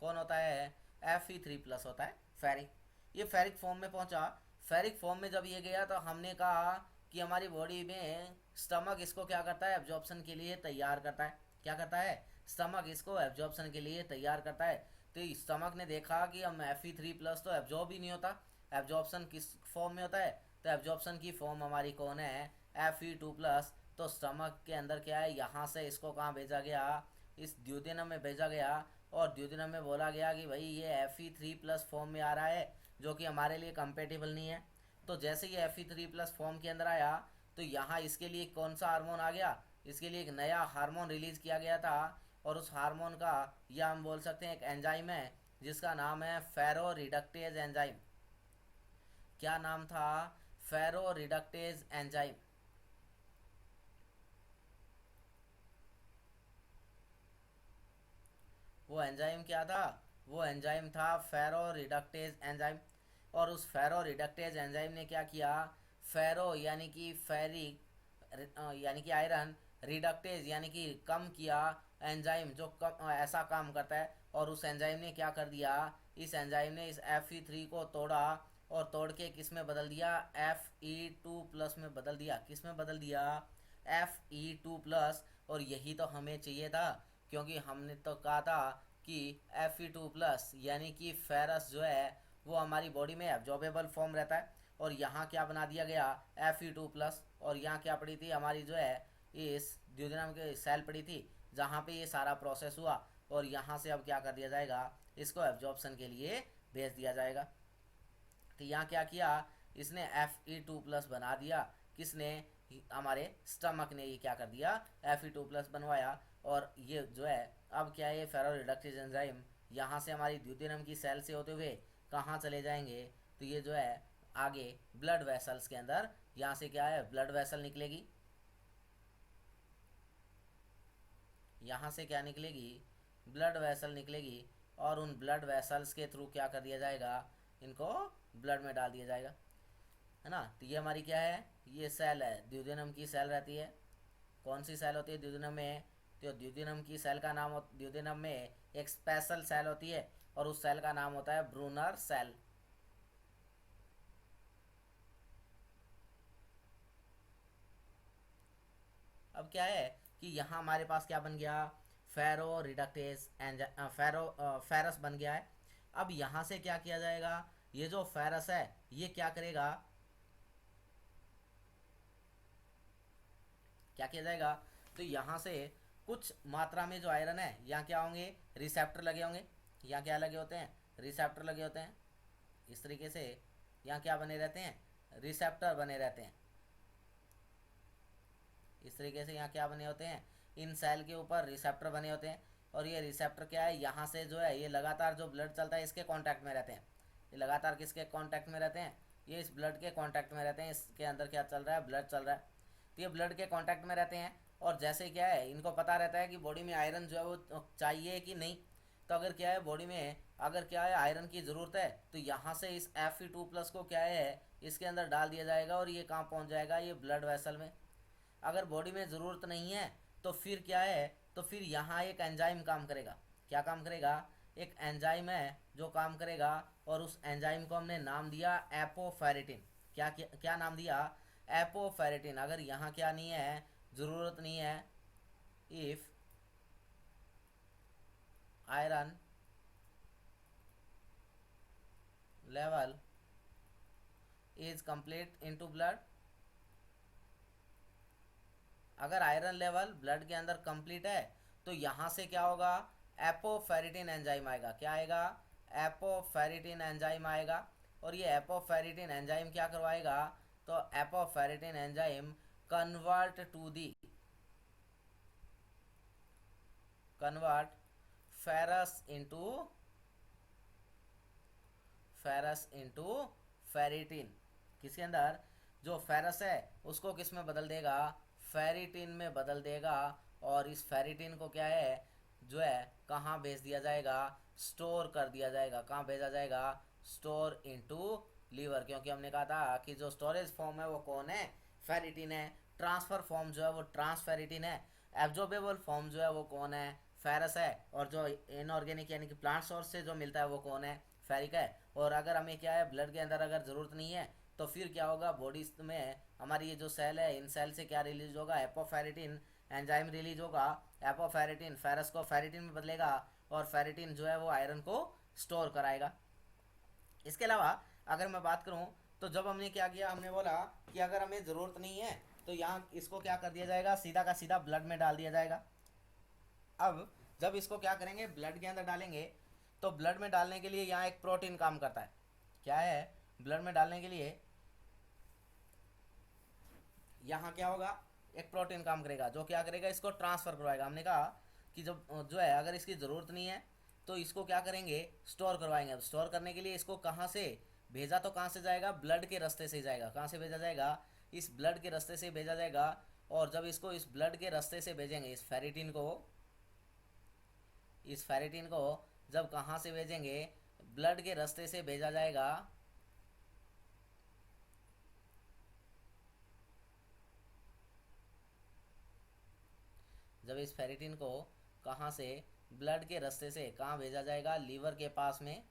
कौन होता है, Fe3+ होता है फेरिक। ये फेरिक फॉर्म में पहुंचा। फेरिक फॉर्म में जब ये गया तो हमने कहा कि हमारी बॉडी में स्टमक इसको क्या करता है, एब्जॉर्प्शन के लिए तैयार करता है। क्या करता है, स्टमक इसको एब्जॉर्प्शन के लिए तैयार करता है। तो स्टमक ने देखा कि हम Fe3+ तो एब्जॉर्ब ही नहीं होता, एब्जॉर्प्शन किस फॉर्म में होता है, तो एब्जॉर्प्शन की फॉर्म हमारी कौन है, Fe2+। तो स्टमक के अंदर क्या है, यहाँ से इसको कहाँ भेजा गया, इस ड्यूडेनम में भेजा गया। और ड्यूडेनम में बोला गया कि भाई ये Fe3+ फॉर्म में आ रहा है, जो कि हमारे लिए कंपेटेबल नहीं है। तो जैसे ये Fe3+ फॉर्म के अंदर आया तो यहाँ इसके लिए कौन सा हार्मोन आ गया, इसके लिए एक नया हार्मोन रिलीज किया गया था। और उस हार्मोन का या हम बोल सकते हैं एक एंजाइम है जिसका नाम है फेरो रिडक्टेज एंजाइम। क्या नाम था, फेरो रिडक्टेज एंजाइम। वो एंजाइम क्या था, वो एंजाइम था फेरो रिडक्टेज एंजाइम। और उस फेरो रिडक्टेज एंजाइम ने क्या किया, फेरो यानी कि फेरिक यानी कि आयरन, रिडक्टेज यानी कि कम किया, एंजाइम जो कम ऐसा काम करता है। और उस एंजाइम ने क्या कर दिया, इस एंजाइम ने इस Fe3 को तोड़ा और तोड़ के किस में बदल दिया, Fe2+ में बदल दिया। किस में बदल दिया, Fe2+। और यही तो हमें चाहिए था, क्योंकि हमने तो कहा था कि Fe2+ यानी कि फेरस जो है वो हमारी बॉडी में एब्जॉर्बेबल फॉर्म रहता है। और यहाँ क्या बना दिया गया, Fe2+। और यहाँ क्या पड़ी थी हमारी जो है इस ड्यूडेनम के सेल पड़ी थी जहाँ पे ये सारा प्रोसेस हुआ। और यहाँ से अब क्या कर दिया जाएगा, इसको एब्जॉर्प्शन के लिए भेज दिया जाएगा। तो यहाँ क्या किया, इसने Fe2+ बना दिया। किसने, हमारे स्टमक ने ये क्या कर दिया, Fe2+ बनवाया। और ये जो है अब क्या है, ये फेरो रिडक्टेज एंजाइम यहाँ से हमारी ड्यूडेनम की सेल से होते हुए कहाँ चले जाएंगे, तो ये जो है आगे ब्लड वेसल्स के अंदर, यहाँ से क्या है ब्लड वेसल निकलेगी। यहाँ से क्या निकलेगी, ब्लड वेसल निकलेगी। और उन ब्लड वेसल्स के थ्रू क्या कर दिया जाएगा, इनको ब्लड में डाल दिया जाएगा, है ना। तो ये हमारी क्या है, ये सेल है, ड्यूडेनम की सेल रहती है। कौन सी सेल होती है ड्यूडेनम में, तो ड्यूडेनम की सेल का नाम, ड्यूडेनम में एक स्पेशल सेल होती है और उस सेल का नाम होता है ब्रूनर सेल। अब क्या है कि यहाँ हमारे पास क्या बन गया, फेरो रिडक्टेज फेरस बन गया है। अब यहाँ से क्या किया जाएगा, ये जो फेरस है ये क्या करेगा, क्या किया जाएगा, तो यहाँ से कुछ मात्रा में जो आयरन है, यहाँ क्या होंगे, रिसेप्टर लगे होंगे। यहाँ क्या लगे होते हैं, रिसेप्टर लगे होते हैं। इस तरीके से यहाँ क्या बने रहते हैं, रिसेप्टर बने रहते हैं। इस तरीके से यहाँ क्या बने होते हैं, इन सेल के ऊपर रिसेप्टर बने होते हैं। और ये रिसेप्टर क्या है, यहाँ से जो है ये लगातार जो ब्लड चलता है इसके कांटेक्ट में रहते हैं। ये लगातार किसके कांटेक्ट में रहते हैं, ये इस ब्लड के कांटेक्ट में रहते हैं, इसके अंदर क्या चल रहा है, ब्लड चल रहा है, तो ये ब्लड के कांटेक्ट में रहते हैं। और जैसे क्या है, इनको पता रहता है कि बॉडी में आयरन जो है वो चाहिए कि नहीं। तो अगर क्या है बॉडी में अगर क्या है आयरन की ज़रूरत है, तो यहाँ से इस Fe2+ को क्या है इसके अंदर डाल दिया जाएगा और ये कहाँ पहुँच जाएगा, ये ब्लड वेसल में। अगर बॉडी में ज़रूरत नहीं है तो फिर क्या है, तो फिर यहाँ एक एंजाइम काम करेगा। क्या काम करेगा, एक एंजाइम है जो काम करेगा, और उस एंजाइम को हमने नाम दिया एपोफेरेटिन। क्या नाम दिया, एपोफेरेटिन। अगर यहाँ क्या नहीं है, ज़रूरत नहीं है, if iron level is complete into blood, अगर आयरन लेवल ब्लड के अंदर कंप्लीट है तो यहाँ से क्या होगा, एपोफेरेटिन एंजाइम आएगा। क्या आएगा, एपोफेरेटिन एंजाइम आएगा। और ये एपोफेरेटिन एंजाइम क्या करवाएगा, तो apoferritin enzyme convert to the convert ferrous into ferritin. किसके अंदर, जो फेरस है उसको किस में बदल देगा, फेरिटिन में बदल देगा। और इस फेरिटिन को क्या है जो है कहाँ भेज दिया जाएगा, स्टोर कर दिया जाएगा। कहाँ भेजा जाएगा, स्टोर इनटू लीवर। क्योंकि हमने कहा था कि जो स्टोरेज फॉर्म है वो कौन है, फेरिटिन है। ट्रांसफ़र फॉर्म जो है वो ट्रांसफेरिटिन है। एब्जॉर्बेबल फॉर्म जो है वो कौन है, फेरस है। और जो इनऑर्गेनिक यानी कि प्लांट सोर्स से जो मिलता है वो कौन है, फेरिक है। और अगर हमें क्या है ब्लड के अंदर अगर ज़रूरत नहीं है तो फिर क्या होगा, बॉडी में हमारी ये जो सेल है, इन सेल से क्या रिलीज होगा, एपोफेरेटिन एंजाइम रिलीज होगा। एपोफेरेटिन फेरस को फेरिटिन में बदलेगा, और फेरिटिन जो है वो आयरन को स्टोर कराएगा। इसके अलावा अगर मैं बात करूं, तो जब हमने क्या किया, हमने बोला कि अगर हमें ज़रूरत नहीं है तो यहाँ इसको क्या कर दिया जाएगा, सीधा का सीधा ब्लड में डाल दिया जाएगा। अब जब इसको क्या करेंगे, ब्लड के अंदर डालेंगे, तो ब्लड में डालने के लिए यहाँ एक प्रोटीन काम करता है। क्या है, ब्लड में डालने के लिए यहाँ क्या होगा, एक प्रोटीन काम करेगा जो क्या करेगा, इसको ट्रांसफ़र करवाएगा। हमने कहा कि जब जो है अगर इसकी ज़रूरत नहीं है तो इसको क्या करेंगे, स्टोर करवाएंगे। अब स्टोर करने के लिए इसको कहाँ से भेजा, तो कहाँ से जाएगा, ब्लड के रास्ते से जाएगा। कहाँ से भेजा जाएगा, इस ब्लड के रास्ते से भेजा जाएगा। और जब इसको इस ब्लड के रास्ते से भेजेंगे, इस फेरिटिन को जब कहाँ से भेजेंगे, ब्लड के रास्ते से भेजा जाएगा। जब इस फेरिटिन को कहाँ से, ब्लड के रास्ते से कहाँ भेजा जाएगा, लीवर के पास में।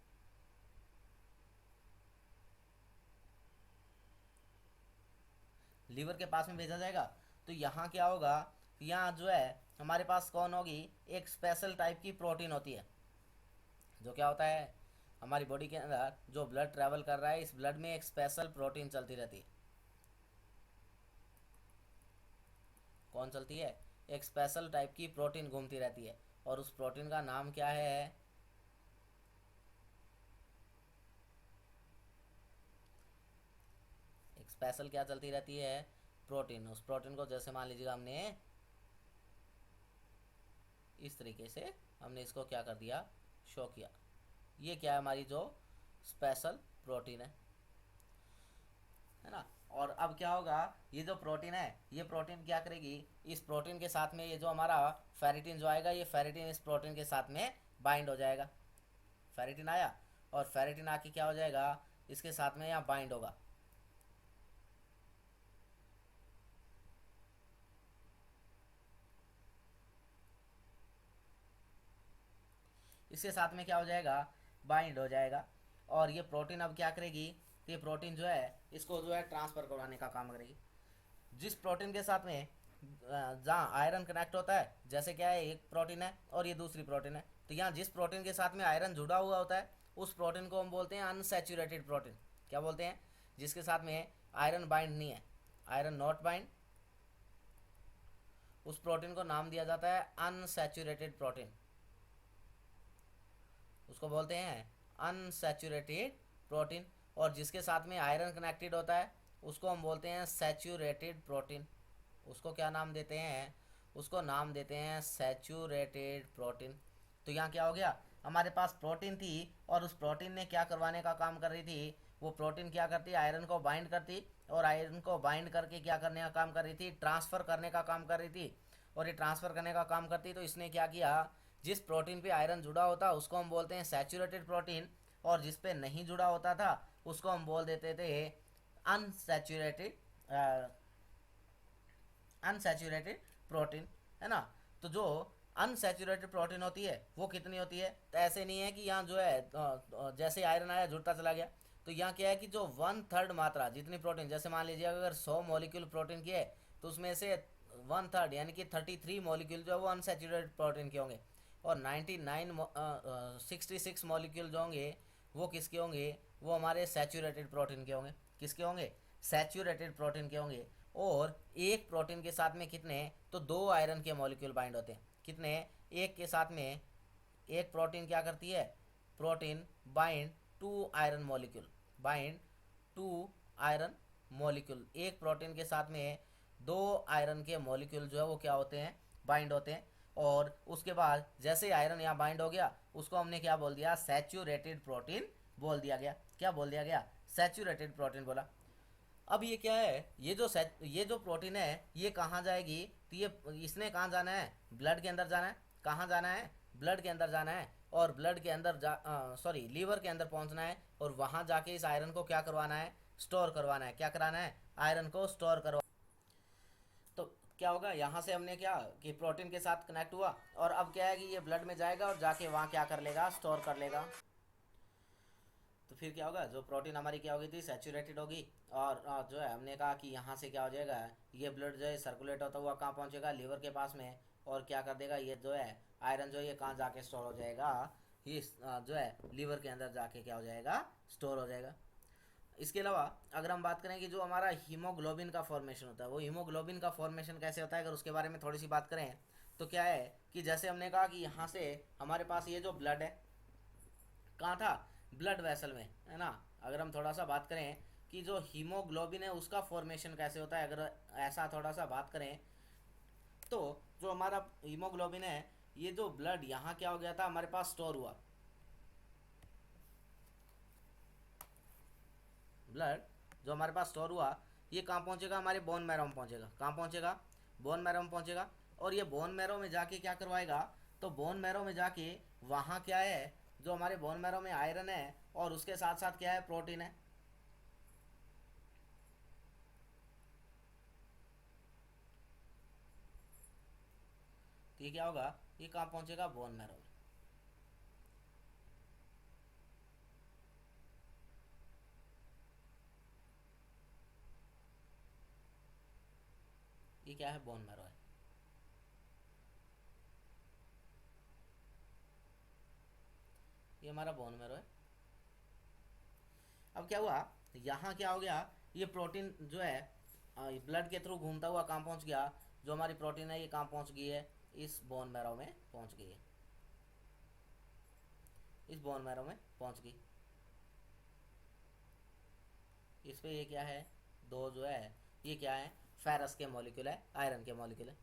लीवर के पास में भेजा जाएगा। तो यहाँ क्या होगा, यहाँ जो है हमारे पास कौन होगी, एक स्पेशल टाइप की प्रोटीन होती है। जो क्या होता है, हमारी बॉडी के अंदर जो ब्लड ट्रैवल कर रहा है, इस ब्लड में एक स्पेशल प्रोटीन चलती रहती है। कौन चलती है, एक स्पेशल टाइप की प्रोटीन घूमती रहती है। और उस प्रोटीन का नाम क्या है, एक स्पेशल क्या चलती रहती है, प्रोटीन। उस प्रोटीन को जैसे मान लीजिएगा हमने इस तरीके से हमने इसको क्या कर दिया, शो किया। ये क्या है, हमारी जो स्पेशल प्रोटीन है ना। और अब क्या होगा, ये जो प्रोटीन है, ये प्रोटीन क्या करेगी, इस प्रोटीन के साथ में ये जो हमारा फेरिटिन जो आएगा, ये फेरिटिन इस प्रोटीन के साथ में बाइंड हो जाएगा। फेरिटिन आया और फेरिटिन आके क्या हो जाएगा, इसके साथ में यहाँ बाइंड होगा। इसके साथ में क्या हो जाएगा, बाइंड हो जाएगा। और ये प्रोटीन अब क्या करेगी, ये प्रोटीन जो है इसको जो है ट्रांसफ़र करवाने का काम करेगी। जिस प्रोटीन के साथ में जहाँ आयरन कनेक्ट होता है, जैसे क्या है एक प्रोटीन है और ये दूसरी प्रोटीन है, तो यहाँ जिस प्रोटीन के साथ में आयरन जुड़ा हुआ होता है उस प्रोटीन को हम बोलते हैं अनसैचुरेटेड प्रोटीन। क्या बोलते हैं, जिसके साथ में आयरन बाइंड नहीं है, आयरन नॉट बाइंड, उस प्रोटीन को नाम दिया जाता है अनसैचुरेटेड प्रोटीन। उसको बोलते हैं अनसैचुरेटेड प्रोटीन। और जिसके साथ में आयरन कनेक्टेड होता है उसको हम बोलते हैं सैचुरेटेड प्रोटीन। उसको क्या नाम देते हैं, उसको नाम देते हैं सैचुरेटेड प्रोटीन। तो यहाँ क्या हो गया, हमारे पास प्रोटीन थी और उस प्रोटीन ने क्या करवाने का काम कर रही थी, वो प्रोटीन क्या करती है, आयरन को बाइंड करती, और आयरन को बाइंड करके क्या करने का काम कर रही थी, ट्रांसफ़र करने का काम कर रही थी। और ये ट्रांसफ़र करने का काम करती, तो इसने क्या किया, जिस प्रोटीन पे आयरन जुड़ा होता उसको हम बोलते हैं सैचुरेटेड प्रोटीन, और जिस पे नहीं जुड़ा होता था उसको हम बोल देते थे अनसैचुरेटेड अनसैचुरेटेड प्रोटीन, है ना। तो जो अनसैचुरेटेड प्रोटीन होती है वो कितनी होती है, तो ऐसे नहीं है कि यहाँ जो है जैसे आयरन आया जुड़ता चला गया। तो यहाँ क्या है कि जो 1/3 मात्रा जितनी प्रोटीन, जैसे मान लीजिए अगर 100 मॉलिक्यूल प्रोटीन की है तो उसमें से 1/3 यानी कि 33 मॉलिक्यूल जो है वो अनसैचुरेटेड प्रोटीन के होंगे, और 66 मॉलिक्यूल जो होंगे वो किसके होंगे, वो हमारे सैचुरेटेड प्रोटीन के होंगे। किसके होंगे, सैचुरेटेड प्रोटीन के होंगे। और एक प्रोटीन के साथ में कितने, तो 2 आयरन के मॉलिक्यूल बाइंड होते हैं। कितने, एक के साथ में एक प्रोटीन क्या करती है, protein bind 2 iron molecule, bind 2 iron molecule. एक प्रोटीन के साथ में 2 आयरन के मॉलिक्यूल जो है वो क्या होते हैं, बाइंड होते हैं। और उसके बाद जैसे आयरन यहाँ बाइंड हो गया उसको हमने क्या बोल दिया, सैचुरेटेड प्रोटीन बोल दिया गया। क्या बोल दिया गया, सैचुरेटेड प्रोटीन बोला। अब ये क्या है, ये जो प्रोटीन है ये कहाँ जाएगी, तो ये इसने कहाँ जाना है, ब्लड के अंदर जाना है। कहाँ जाना है, ब्लड के अंदर जाना है, और ब्लड के अंदर सॉरी लीवर के अंदर पहुँचना है, और वहाँ जाके इस आयरन को क्या करवाना है, स्टोर करवाना है। क्या कराना है, आयरन को स्टोर करवा। तो क्या होगा, यहाँ से हमने क्या कि प्रोटीन के साथ कनेक्ट हुआ, और अब क्या है कि ये ब्लड में जाएगा और जाके वहाँ क्या कर लेगा, स्टोर कर लेगा। तो फिर क्या होगा, जो प्रोटीन हमारी क्या होगी थी, सैचुरेटेड होगी। और जो है हमने कहा कि यहाँ से क्या हो जाएगा, ये ब्लड जो है सर्कुलेट होता हुआ कहाँ पहुँचेगा, लीवर के पास में, और क्या कर देगा, ये जो है आयरन जो है ये कहाँ जाके स्टोर हो जाएगा, ये जो है लीवर के अंदर जाके क्या हो जाएगा, स्टोर हो जाएगा। इसके अलावा अगर हम बात करें कि जो हमारा हीमोग्लोबिन का फॉर्मेशन होता है, वो हीमोग्लोबिन का फॉर्मेशन कैसे होता है, अगर उसके बारे में थोड़ी सी बात करें तो क्या है कि जैसे हमने कहा कि यहाँ से हमारे पास ये जो ब्लड है कहाँ था, ब्लड वेसल में, है ना। अगर हम थोड़ा सा बात करें कि जो हीमोग्लोबिन है उसका फॉर्मेशन कैसे होता है, अगर ऐसा थोड़ा सा बात करें तो जो हमारा हीमोग्लोबिन है, ये जो ब्लड यहाँ क्या हो गया था, हमारे पास स्टोर हुआ। ब्लड जो हमारे पास स्टोर हुआ ये कहाँ पहुँचेगा, हमारे बोन मैरो में पहुँचेगा। कहाँ पहुँचेगा, बोन मैरो में पहुँचेगा। और ये बोन मैरो में जाके क्या करवाएगा, तो बोन मैरो में जाके वहाँ क्या है, जो हमारे बोन मैरो में आयरन है और उसके साथ साथ क्या है, प्रोटीन है। तो ये क्या होगा, ये कहाँ पहुँचेगा, बोन मैरो में। ये क्या है, बोन मैरो है। ये हमारा बोन मैरो है। अब क्या हुआ, यहाँ क्या हो गया, ये प्रोटीन जो है ब्लड के थ्रू घूमता हुआ कहाँ पहुँच गया, जो हमारी प्रोटीन है ये कहाँ पहुँच गई है, इस बोन मैरो में पहुँच गई है, इस बोन मैरो में पहुँच गई। इस पे ये क्या है, दो जो है ये क्या है, फेरस के मॉलिक्यूल है, आयरन के मॉलिक्यूल है,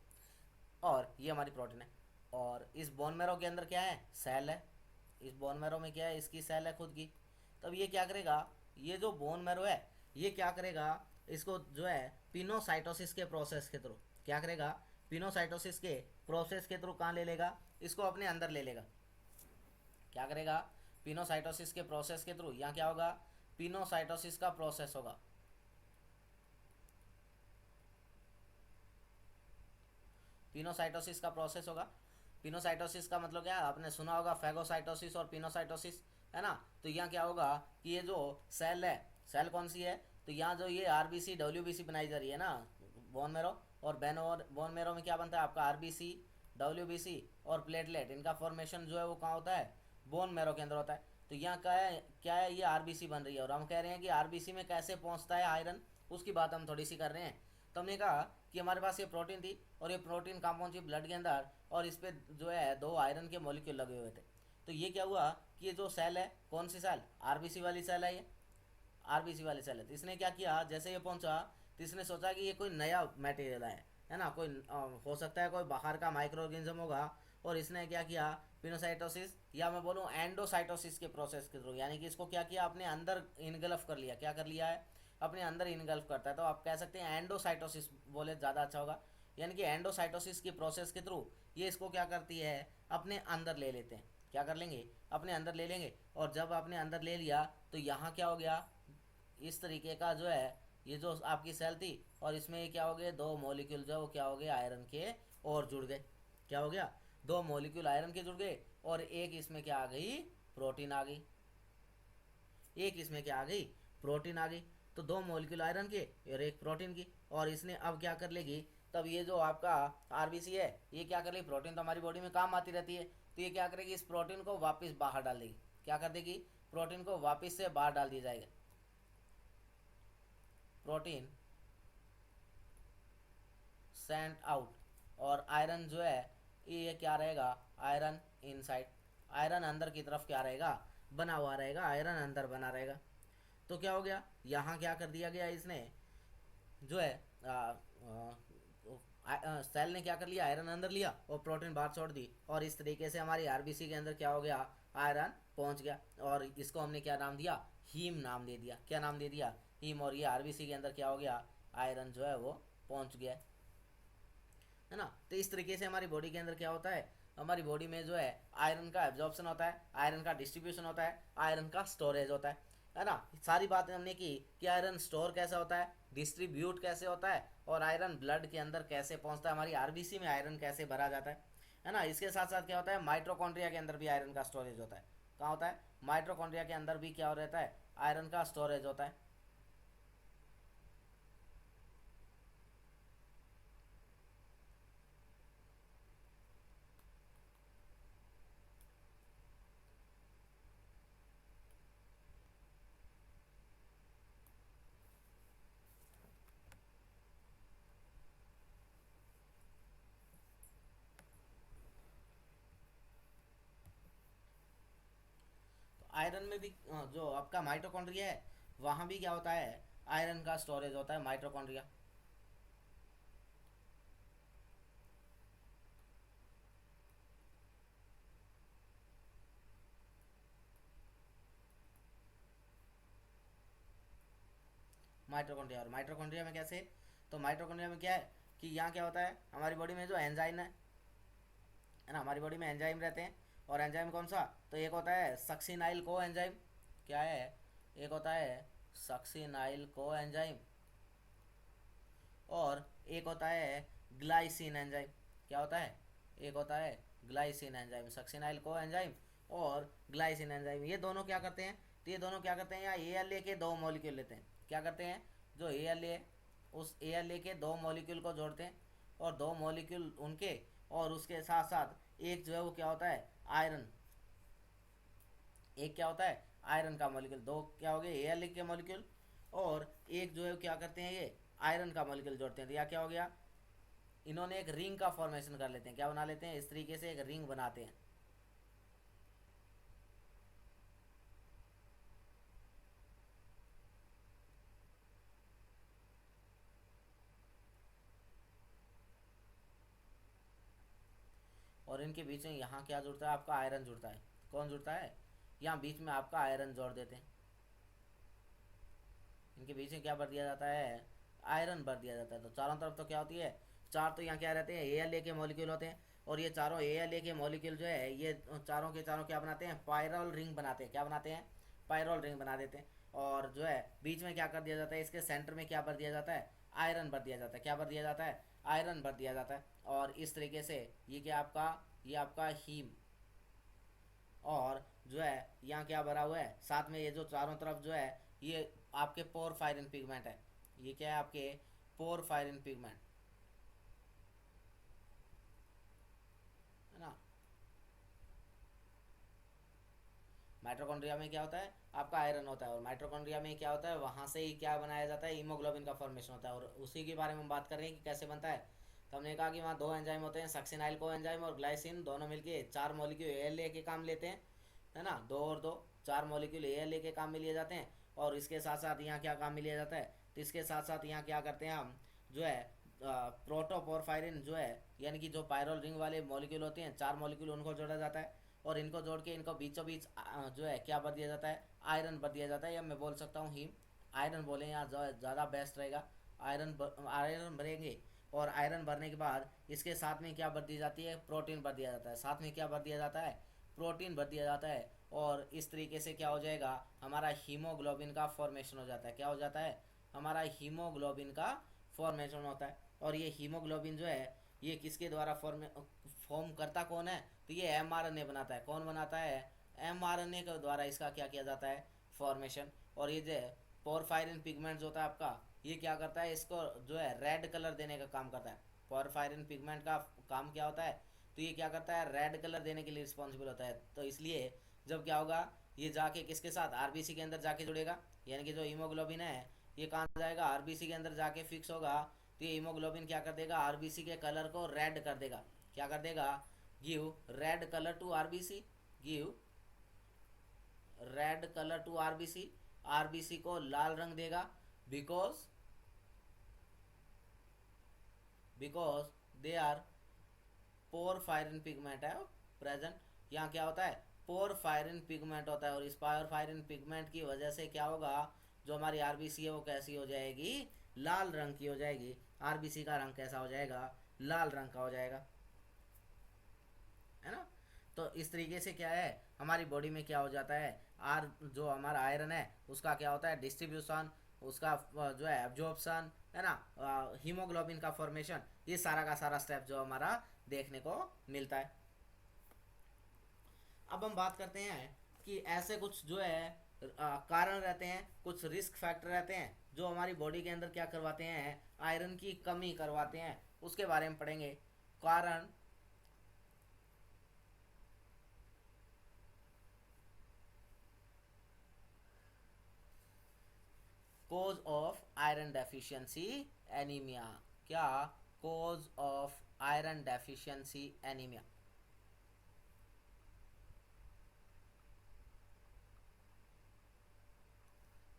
और ये हमारी प्रोटीन है। और इस बोन मैरो के अंदर क्या है, सेल है। इस बोन मैरो में क्या है, इसकी सेल है खुद की। तब ये क्या करेगा, ये जो बोन मैरो है ये क्या करेगा, इसको जो है पिनोसाइटोसिस के प्रोसेस के थ्रू क्या करेगा, पिनोसाइटोसिस के प्रोसेस के थ्रू कहाँ ले लेगा, इसको अपने अंदर ले लेगा। क्या करेगा, पिनोसाइटोसिस के प्रोसेस के थ्रू, यहाँ क्या होगा, पिनोसाइटोसिस का प्रोसेस होगा। पिनोसाइटोसिस का प्रोसेस होगा। पिनोसाइटोसिस का मतलब क्या है, आपने सुना होगा फैगोसाइटोसिस और पिनोसाइटोसिस, है ना। तो यहाँ क्या होगा कि ये जो सेल है, सेल कौन सी है, तो यहाँ जो ये आरबीसी डब्ल्यूबीसी बनाई जा रही है ना, बोन मेरो, और बोन मेरो में क्या बनता है आपका, आरबीसी डब्ल्यूबीसी और प्लेटलेट, इनका फॉर्मेशन जो है वो कहाँ होता है, बोन मेरो के अंदर होता है। तो यहाँ क्या है, ये आरबीसी बन रही है, और हम कह रहे हैं कि आरबीसी में कैसे पहुँचता है आयरन, उसकी बात हम थोड़ी सी कर रहे हैं। तो हमने कहा कि हमारे पास ये प्रोटीन थी, और ये प्रोटीन कहाँ पहुँची, ब्लड के अंदर, और इस पर जो है 2 आयरन के मॉलिक्यूल लगे हुए थे। तो ये क्या हुआ कि ये जो सेल है, कौन सी सेल, आरबीसी वाली सेल है, ये आरबीसी वाली सेल है। तो इसने क्या किया, जैसे ये पहुंचा तो इसने सोचा कि ये कोई नया मटेरियल है ना, कोई हो सकता है कोई बाहर का माइक्रो ऑर्गेनिज्म होगा, और इसने क्या किया, पिनोसाइटोसिस या मैं बोलूँ एंडोसाइटोसिस के प्रोसेस के थ्रू, यानी कि इसको क्या किया, अपने अंदर इनगल्फ कर लिया। क्या कर लिया है, अपने अंदर इनगल्फ करता है, तो आप कह सकते हैं एंडोसाइटोसिस बोले ज़्यादा अच्छा होगा। यानी कि एंडोसाइटोसिस की प्रोसेस के थ्रू ये इसको क्या करती है, अपने अंदर ले लेते हैं। क्या कर लेंगे, अपने अंदर ले लेंगे। और जब आपने अंदर ले लिया तो यहाँ क्या हो गया, इस तरीके का जो है ये जो आपकी सेल थी, और इसमें ये क्या हो गए, दो मॉलिक्यूल जो वो क्या हो गए, आयरन के और जुड़ गए। क्या हो गया, दो मॉलिक्यूल आयरन के जुड़ गए, और एक इसमें क्या आ गई, प्रोटीन आ गई। एक इसमें क्या आ गई, प्रोटीन आ गई। तो दो मॉलिक्यूल आयरन के और एक प्रोटीन की, और इसने अब क्या कर लेगी, तब ये जो आपका आरबीसी है ये क्या कर लेगी, प्रोटीन तो हमारी बॉडी में काम आती रहती है, तो ये क्या करेगी, इस प्रोटीन को वापस बाहर डाल देगी। क्या कर देगी, प्रोटीन को वापस से बाहर डाल दिया जाएगा। प्रोटीन सेंट आउट, और आयरन जो है ये क्या रहेगा, आयरन इनसाइड, आयरन अंदर की तरफ क्या रहेगा, बना हुआ रहेगा, आयरन अंदर बना रहेगा। तो क्या हो गया, यहाँ क्या कर दिया गया, इसने जो है सेल ने क्या कर लिया, आयरन अंदर लिया और प्रोटीन बाहर छोड़ दी, और इस तरीके से हमारी आरबीसी के अंदर क्या हो गया, आयरन पहुंच गया। और इसको हमने क्या नाम दिया, हीम नाम दे दिया। क्या नाम दे दिया, हीम। और ये आरबीसी के अंदर क्या हो गया, आयरन जो है वो पहुंच गया, है ना। तो इस तरीके से हमारी बॉडी के अंदर क्या होता है, हमारी बॉडी में जो है आयरन का एब्जॉर्प्शन होता है, आयरन का डिस्ट्रीब्यूशन होता है, आयरन का स्टोरेज होता है ना। सारी बातें हमने की कि आयरन स्टोर कैसे होता है, डिस्ट्रीब्यूट कैसे होता है, और आयरन ब्लड के अंदर कैसे पहुंचता है, हमारी आरबीसी में आयरन कैसे भरा जाता है ना। इसके साथ साथ क्या होता है, माइट्रोकॉन्ड्रिया के अंदर भी आयरन का स्टोरेज होता है। कहाँ होता है, माइट्रोकॉन्ड्रिया के अंदर भी क्या रहता है, आयरन का स्टोरेज होता है। तो आयरन में भी जो आपका माइटोकॉन्ड्रिया है वहाँ भी क्या होता है, आयरन का स्टोरेज होता है, माइटोकॉन्ड्रिया। माइटोकॉन्ड्रिया, और माइटोकॉन्ड्रिया में कैसे, तो माइटोकॉन्ड्रिया में क्या है कि यहाँ क्या होता है, हमारी बॉडी में जो एंजाइम है ना, हमारी बॉडी में एंजाइम रहते हैं। और एंजाइम कौन सा, तो एक होता है सक्सिनाइल को एंजाइम, क्या है, एक होता है सक्सिनाइल को एंजाइम, और एक होता है ग्लाइसिन एंजाइम। क्या होता है, एक होता है ग्लाइसिन एंजाइम, सक्सिनाइल को एंजाइम और ग्लाइसिन एंजाइम। ये दोनों क्या करते हैं, तो ये दोनों क्या करते हैं, यहाँ ए के दो मॉलिक्यूल लेते हैं। क्या करते हैं, जो ए उस ए के दो मॉलिक्यूल को जोड़ते हैं, और दो मॉलिक्यूल उनके, और उसके साथ साथ एक जो है वो क्या होता है, आयरन। एक क्या होता है, आयरन का मॉलिक्यूल। दो क्या हो गए, ए के मॉलिक्यूल, और एक जो है क्या करते हैं, ये आयरन का मॉलिक्यूल जोड़ते हैं। तो यह क्या हो गया, इन्होंने एक रिंग का फॉर्मेशन कर लेते हैं। क्या बना लेते हैं, इस तरीके से एक रिंग बनाते हैं। और इनके बीच में यहाँ क्या जुड़ता है, आपका आयरन जुड़ता है। कौन जुड़ता है, यहाँ बीच में आपका आयरन जोड़ देते हैं। इनके बीच में क्या भर दिया जाता है, आयरन भर दिया जाता है। तो चारों तरफ तो क्या होती है, चार तो यहाँ क्या रहते हैं, ए के मॉलिक्यूल होते हैं, और ये चारों ए के मॉलिक्यूल जो है ये चारों के चारों क्या बनाते हैं, पायरल रिंग बनाते हैं। क्या बनाते हैं, पायरल रिंग बना देते हैं। और जो है बीच में क्या कर दिया जाता है, इसके सेंटर में क्या भर दिया जाता है, आयरन भर दिया जाता है। क्या भर दिया जाता है, आयरन भर दिया जाता है। और इस तरीके से ये क्या आपका, ये आपका हीम, और जो है यहाँ क्या भरा हुआ है, साथ में ये जो चारों तरफ जो है ये आपके पोरफायरिन पिगमेंट है। ये क्या है, आपके पोरफायरिन पिगमेंट, है ना। माइटोकॉन्ड्रिया में क्या होता है, आपका आयरन होता है, और माइटोकॉन्ड्रिया में क्या होता है, वहाँ से ही क्या बनाया जाता है, हीमोग्लोबिन का फॉर्मेशन होता है। और उसी के बारे में हम बात कर रहे हैं कि कैसे बनता है। तो हमने कहा कि वहाँ दो एंजाइम होते हैं, सक्सिनाइल को एंजाइम और ग्लाइसिन, दोनों मिलके चार मॉलिक्यूल ए के काम लेते हैं, है ना। दो और दो, चार मॉलिक्यूल ए के काम में लिए जाते हैं। और इसके साथ साथ यहाँ क्या काम में लिया जाता है, तो इसके साथ साथ यहाँ क्या करते हैं हम, जो है प्रोटोपोरफायरिन जो है यानी कि जो पायरोल रिंग वाले मॉलिक्यूल होते हैं, 4 मॉलिक्यूल, उनको जोड़ा जाता है और इनको जोड़ के इनको बीचों बीच जो है क्या भर दिया जाता है, आयरन भर दिया जाता है, या मैं बोल सकता हूँ हीम आयरन बोले यहाँ ज़्यादा बेस्ट रहेगा। आयरन भरेंगे और आयरन भरने के बाद इसके साथ में क्या भर दी जाती है, प्रोटीन भर दिया जाता है। साथ में क्या भर दिया जाता है, प्रोटीन भर दिया जाता है और इस तरीके से क्या हो जाएगा, हमारा हीमोग्लोबिन का फॉर्मेशन हो जाता है। क्या हो जाता है, हमारा हीमोग्लोबिन का फॉर्मेशन होता है। और ये हीमोग्लोबिन जो है ये किसके द्वारा फॉर्म करता कौन है, तो ये एमआरएनए बनाता है। कौन बनाता है, एमआरएनए के द्वारा इसका क्या किया जाता है, फॉर्मेशन। और ये जो पोरफायरिन पिगमेंट जो होता है आपका, ये क्या करता है, इसको जो है रेड कलर देने का काम करता है। पोरफायरिन पिगमेंट का काम क्या होता है, तो ये क्या करता है, रेड कलर देने के लिए रिस्पॉन्सिबल होता है। तो इसलिए जब क्या होगा, ये जाके किसके साथ, आरबीसी के अंदर जाके जुड़ेगा, यानी कि जो हीमोग्लोबिन है ये कहाँ जाएगा, आरबीसी के अंदर जाके फिक्स होगा। तो ये हीमोग्लोबिन क्या कर देगा, आरबीसी के कलर को रेड कर देगा। क्या कर देगा, give red colour to RBC, give red colour to RBC, RBC को लाल रंग देगा। Because because they are porphyrin pigment है प्रेजेंट। यहाँ क्या होता है, पोरफायरिन पिगमेंट होता है और इस पोरफायरिन पिगमेंट की वजह से क्या होगा, जो हमारी आरबीसी है वो कैसी हो जाएगी, लाल रंग की हो जाएगी। आरबीसी का रंग कैसा हो जाएगा, लाल रंग का हो जाएगा, है ना। तो इस तरीके से क्या है, हमारी बॉडी में क्या हो जाता है, जो हमारा आयरन है उसका क्या होता है, डिस्ट्रीब्यूशन, उसका जो है एब्जॉर्प्शन, है ना, हीमोग्लोबिन का फॉर्मेशन, ये सारा का सारा स्टेप जो हमारा देखने को मिलता है। अब हम बात करते हैं कि ऐसे कुछ जो है कारण रहते हैं, कुछ रिस्क फैक्टर रहते हैं जो हमारी बॉडी के अंदर क्या करवाते हैं, आयरन की कमी करवाते हैं। उसके बारे में पढ़ेंगे। कारण, cause of iron deficiency anaemia. क्या, cause of iron deficiency anaemia.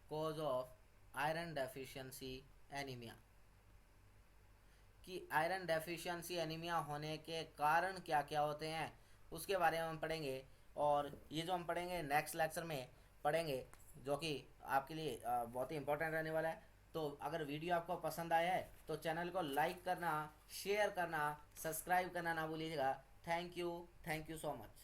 Cause of iron deficiency anaemia, कि आयरन डेफिशिएंसी एनीमिया होने के कारण क्या क्या होते हैं उसके बारे में हम पढ़ेंगे। और ये जो हम पढ़ेंगे नेक्स्ट लेक्चर में पढ़ेंगे, जो कि आपके लिए बहुत ही इंपॉर्टेंट रहने वाला है। तो अगर वीडियो आपको पसंद आया है तो चैनल को लाइक करना, शेयर करना, सब्सक्राइब करना ना भूलिएगा। Thank you so much.